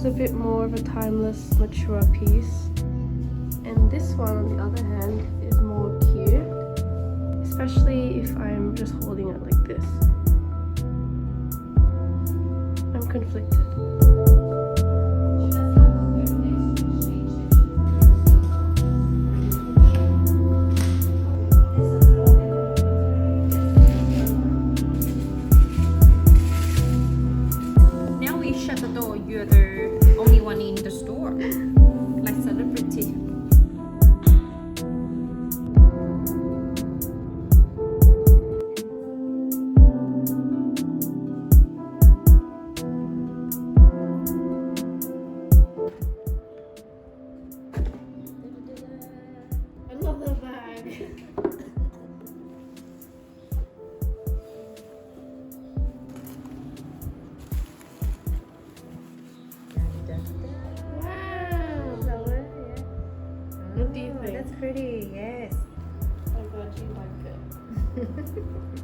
is a bit more of a timeless, mature piece. And this one, on the other hand, is more cute, especially if I'm just holding it like this. I'm conflicted. Now we shut the door. You're the only one in the store, like celebrity. I love the bag. What do you think? That's pretty. Yes. I'm glad you like it.